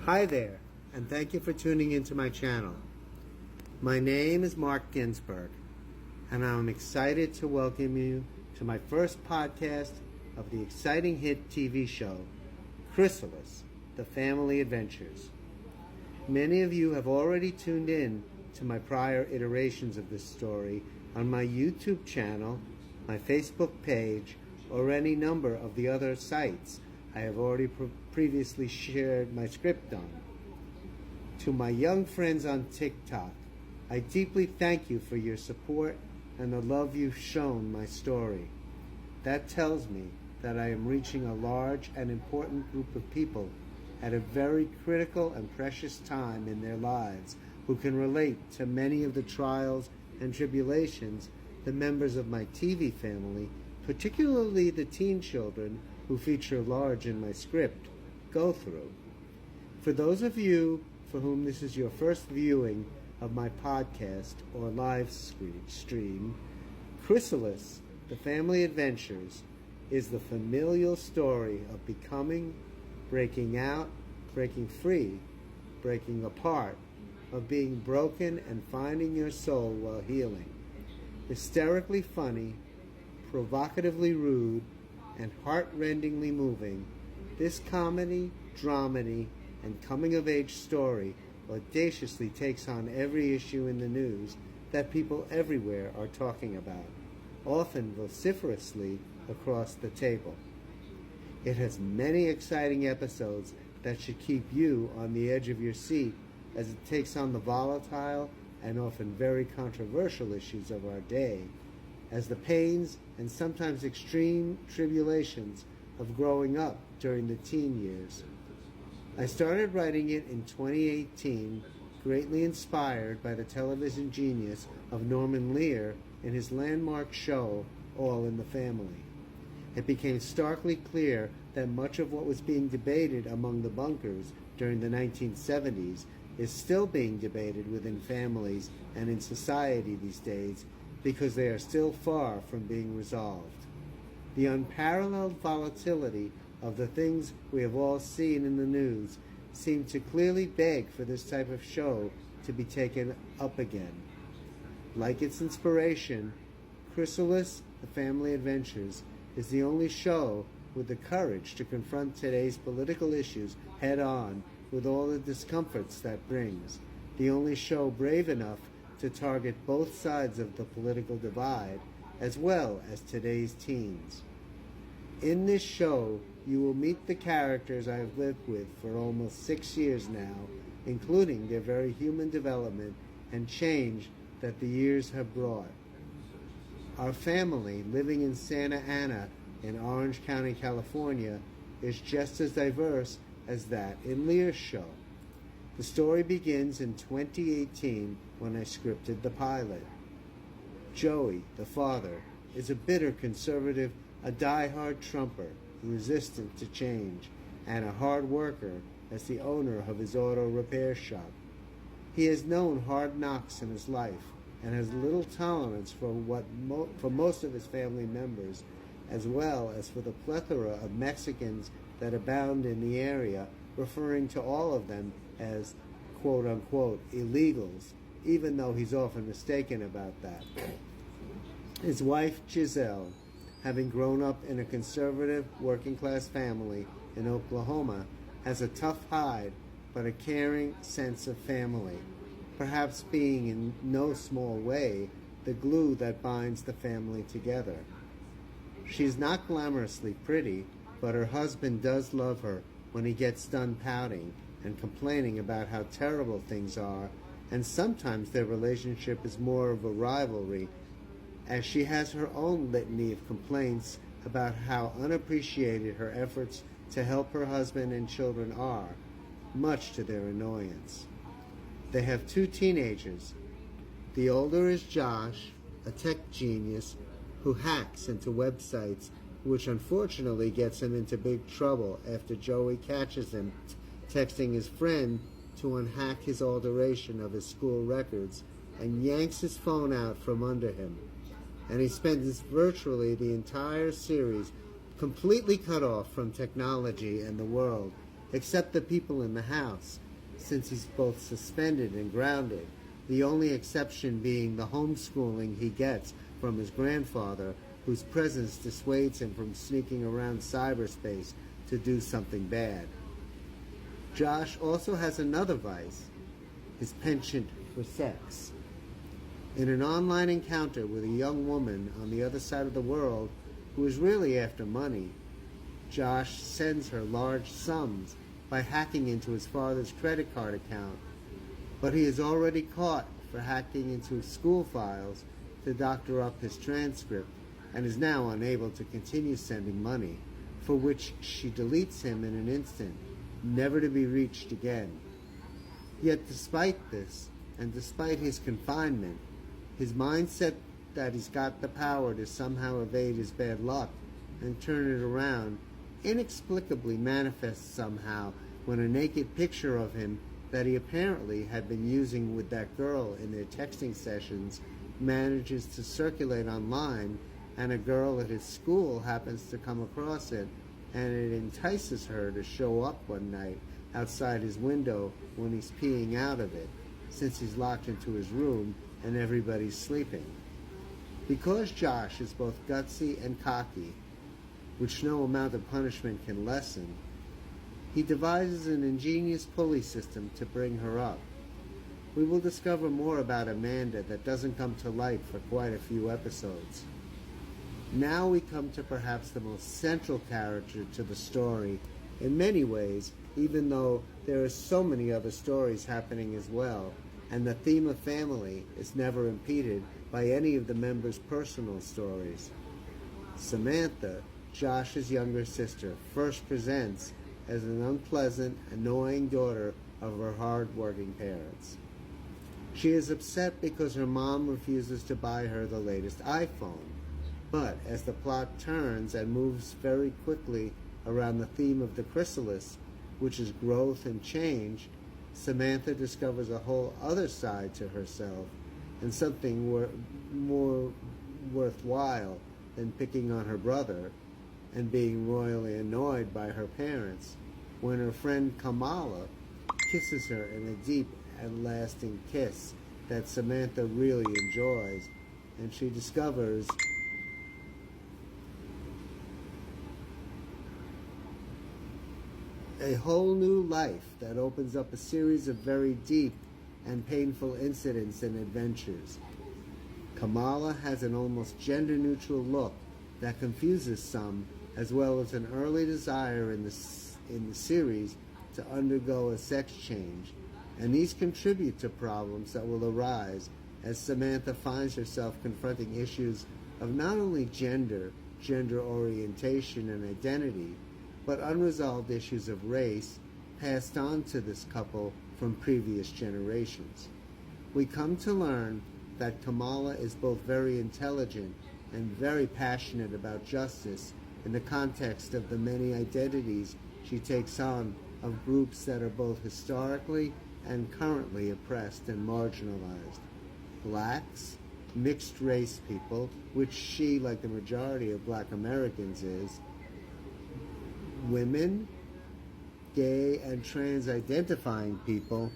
Hi there, and thank you for tuning into my channel. My name is Mark Ginsberg, and I'm excited to welcome you to my first podcast of the exciting hit TV show, CHRYSALIS, The Family Adventures. Many of you have already tuned in to my prior iterations of this story on my YouTube channel, my Facebook page, or any number of the other sites I have already previously shared my script on. To my young friends on TikTok, I deeply thank you for your support and the love you've shown my story. That tells me that I am reaching a large and important group of people at a very critical and precious time in their lives who can relate to many of the trials and tribulations the members of my TV family, particularly the teen children who feature large in my script, go through. For those of you for whom this is your first viewing of my podcast or live stream, CHRYSALIS, The Family Adventures, is the familial story of becoming, breaking out, breaking free, breaking apart, of being broken and finding your soul while healing. Hysterically funny, provocatively rude, and heart-rendingly moving, this comedy, dramedy, and coming-of-age story audaciously takes on every issue in the news that people everywhere are talking about, often vociferously across the table. It has many exciting episodes that should keep you on the edge of your seat as it takes on the volatile and often very controversial issues of our day, as the pains and sometimes extreme tribulations of growing up during the teen years. I started writing it in 2018, greatly inspired by the television genius of Norman Lear in his landmark show, All in the Family. It became starkly clear that much of what was being debated among the bunkers during the 1970s is still being debated within families and in society these days, because they are still far from being resolved. The unparalleled volatility of the things we have all seen in the news seem to clearly beg for this type of show to be taken up again. Like its inspiration, CHRYSALIS, The Family Adventures, is the only show with the courage to confront today's political issues head-on with all the discomforts that brings. The only show brave enough to target both sides of the political divide, as well as today's teens. In this show, you will meet the characters I have lived with for almost 6 years now, including their very human development and change that the years have brought. Our family, living in Santa Ana in Orange County, California, is just as diverse as that in Lear's show. The story begins in 2018 when I scripted the pilot. Joey, the father, is a bitter conservative, a die-hard Trumper, resistant to change, and a hard worker as the owner of his auto repair shop. He has known hard knocks in his life and has little tolerance for most of his family members, as well as for the plethora of Mexicans that abound in the area, referring to all of them as quote-unquote illegals, even though he's often mistaken about that. His wife, Giselle, having grown up in a conservative working-class family in Oklahoma, has a tough hide but a caring sense of family, perhaps being in no small way the glue that binds the family together. She's not glamorously pretty, but her husband does love her when he gets done pouting and complaining about how terrible things are, and sometimes their relationship is more of a rivalry, as she has her own litany of complaints about how unappreciated her efforts to help her husband and children are, much to their annoyance. They have 2 teenagers. The older is Josh, a tech genius who hacks into websites, which unfortunately gets him into big trouble after Joey catches him texting his friend to unhack his alteration of his school records and yanks his phone out from under him. And he spends virtually the entire series completely cut off from technology and the world, except the people in the house, since he's both suspended and grounded, the only exception being the homeschooling he gets from his grandfather, whose presence dissuades him from sneaking around cyberspace to do something bad. Josh also has another vice, his penchant for sex. In an online encounter with a young woman on the other side of the world who is really after money, Josh sends her large sums by hacking into his father's credit card account, but he is already caught for hacking into school files to doctor up his transcript and is now unable to continue sending money, for which she deletes him in an instant, never to be reached again. Yet despite this, and despite his confinement, his mindset that he's got the power to somehow evade his bad luck and turn it around inexplicably manifests somehow when a naked picture of him that he apparently had been using with that girl in their texting sessions manages to circulate online, and a girl at his school happens to come across it, and it entices her to show up one night outside his window when he's peeing out of it, since he's locked into his room and everybody's sleeping. Because Josh is both gutsy and cocky, which no amount of punishment can lessen, he devises an ingenious pulley system to bring her up. We will discover more about Amanda that doesn't come to light for quite a few episodes. Now we come to perhaps the most central character to the story in many ways, even though there are so many other stories happening as well, and the theme of family is never impeded by any of the members' personal stories. Samantha, Josh's younger sister, first presents as an unpleasant, annoying daughter of her hard-working parents. She is upset because her mom refuses to buy her the latest iPhone. But as the plot turns and moves very quickly around the theme of the CHRYSALIS, which is growth and change, Samantha discovers a whole other side to herself and something more worthwhile than picking on her brother and being royally annoyed by her parents when her friend Kamala kisses her in a deep and lasting kiss that Samantha really enjoys, and she discovers a whole new life that opens up a series of very deep and painful incidents and adventures. Kamala has an almost gender-neutral look that confuses some, as well as an early desire in the series to undergo a sex change, and these contribute to problems that will arise as Samantha finds herself confronting issues of not only gender orientation and identity, but unresolved issues of race passed on to this couple from previous generations. We come to learn that Kamala is both very intelligent and very passionate about justice in the context of the many identities she takes on of groups that are both historically and currently oppressed and marginalized. Blacks, mixed-race people, which she, like the majority of Black Americans, is, women, gay and trans-identifying people,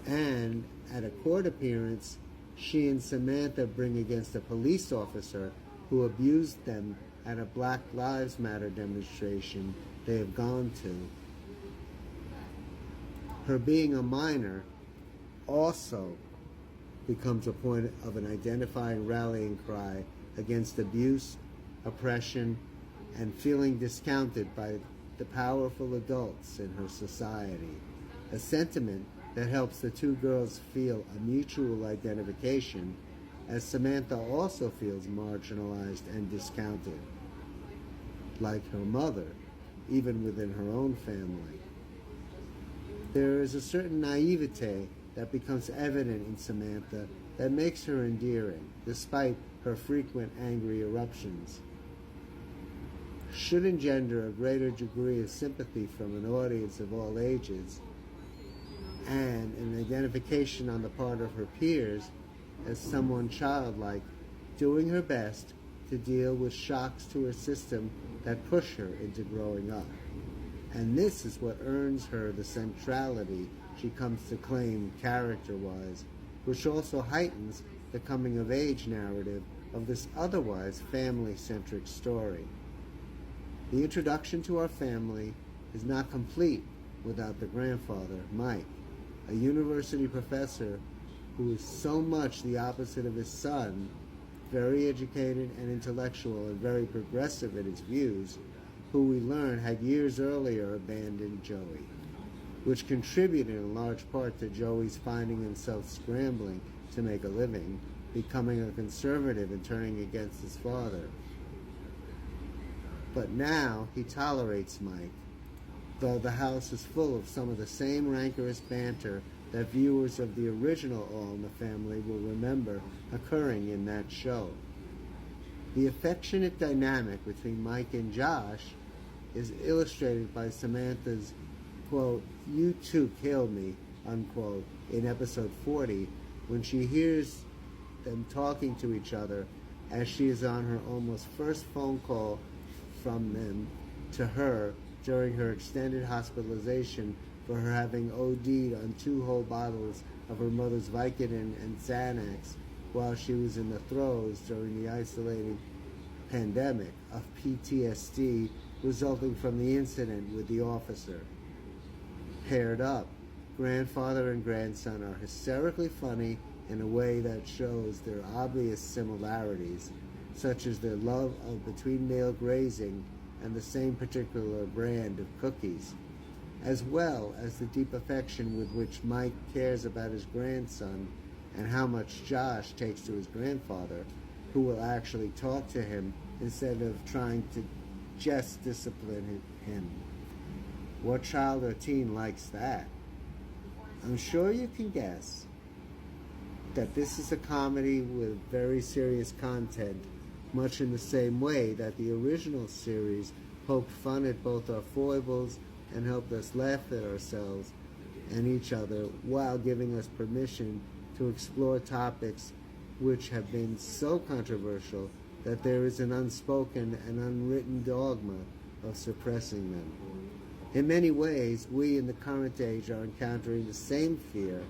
and at a court appearance, she and Samantha bring against a police officer who abused them at a Black Lives Matter demonstration they have gone to. Her being a minor also becomes a point of an identifying rallying cry against abuse, oppression, and feeling discounted by the powerful adults in her society, a sentiment that helps the two girls feel a mutual identification, as Samantha also feels marginalized and discounted, like her mother, even within her own family. There is a certain naivete that becomes evident in Samantha that makes her endearing, despite her frequent angry eruptions. Should engender a greater degree of sympathy from an audience of all ages, and an identification on the part of her peers as someone childlike, doing her best to deal with shocks to her system that push her into growing up, And this is what earns her the centrality she comes to claim character-wise, which also heightens the coming-of-age narrative of this otherwise family-centric story. The introduction to our family is not complete without the grandfather, Mike, a university professor who is so much the opposite of his son, very educated and intellectual and very progressive in his views, who we learn had years earlier abandoned Joey, which contributed in large part to Joey's finding himself scrambling to make a living, becoming a conservative and turning against his father. But now he tolerates Mike, though the house is full of some of the same rancorous banter that viewers of the original All in the Family will remember occurring in that show. The affectionate dynamic between Mike and Josh is illustrated by Samantha's, quote, "You two killed me," unquote, in episode 40, when she hears them talking to each other as she is on her almost first phone call from them to her during her extended hospitalization for her having OD'd on 2 whole bottles of her mother's Vicodin and Xanax while she was in the throes during the isolating pandemic of PTSD resulting from the incident with the officer. Paired up, grandfather and grandson are hysterically funny in a way that shows their obvious similarities, such as their love of between-meal grazing and the same particular brand of cookies, as well as the deep affection with which Mike cares about his grandson and how much Josh takes to his grandfather, who will actually talk to him instead of trying to just discipline him. What child or teen likes that? I'm sure you can guess that this is a comedy with very serious content, much in the same way that the original series poked fun at both our foibles and helped us laugh at ourselves and each other while giving us permission to explore topics which have been so controversial that there is an unspoken and unwritten dogma of suppressing them. In many ways, we in the current age are encountering the same fear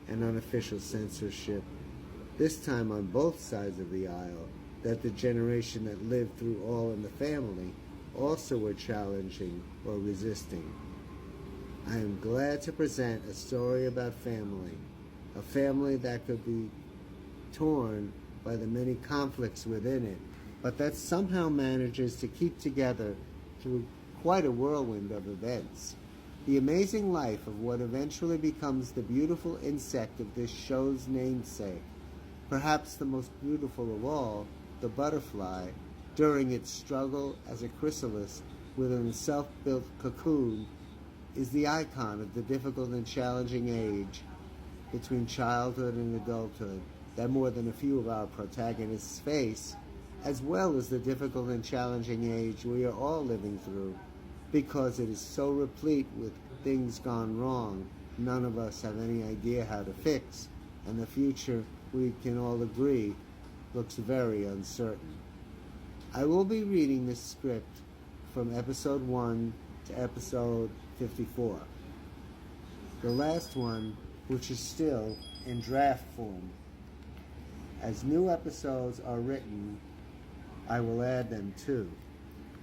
and unofficial censorship, this time on both sides of the aisle, that the generation that lived through All in the Family also were challenging or resisting. I am glad to present a story about family, a family that could be torn by the many conflicts within it, but that somehow manages to keep together through quite a whirlwind of events. The amazing life of what eventually becomes the beautiful insect of this show's namesake, perhaps the most beautiful of all, the butterfly, during its struggle as a chrysalis within a self-built cocoon, is the icon of the difficult and challenging age between childhood and adulthood that more than a few of our protagonists face, as well as the difficult and challenging age we are all living through, because it is so replete with things gone wrong none of us have any idea how to fix, and the future, we can all agree, looks very uncertain. I will be reading this script from episode 1 to episode 54. The last one, which is still in draft form. As new episodes are written, I will add them too.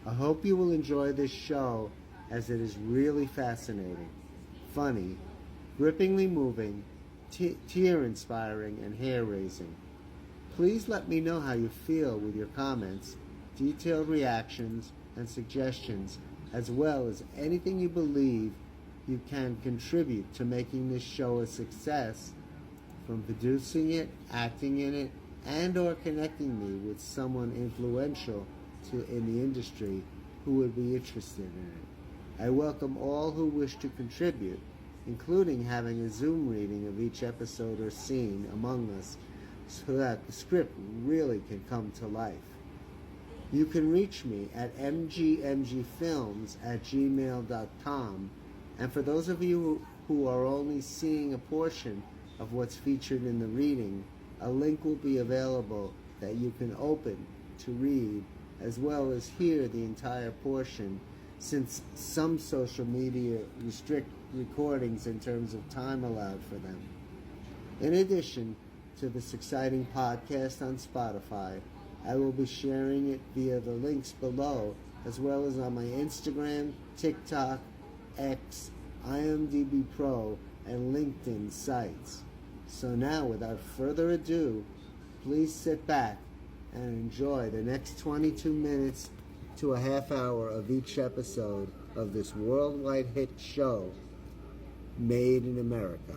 I hope you will enjoy this show, as it is really fascinating, funny, grippingly moving, tear-inspiring, and hair-raising. Please let me know how you feel with your comments, detailed reactions, and suggestions, as well as anything you believe you can contribute to making this show a success, from producing it, acting in it, and or connecting me with someone influential in the industry who would be interested in it. I welcome all who wish to contribute, including having a Zoom reading of each episode or scene among us, so that the script really can come to life. You can reach me at mgmgfilms@gmail.com, and for those of you who are only seeing a portion of what's featured in the reading, a link will be available that you can open to read, as well as hear the entire portion since some social media restrict recordings in terms of time allowed for them. In addition to this exciting podcast on Spotify, I will be sharing it via the links below, as well as on my Instagram, TikTok, X, IMDb Pro, and LinkedIn sites. So now, without further ado, please sit back and enjoy the next 22 minutes to a half hour of each episode of this worldwide hit show, Made in America.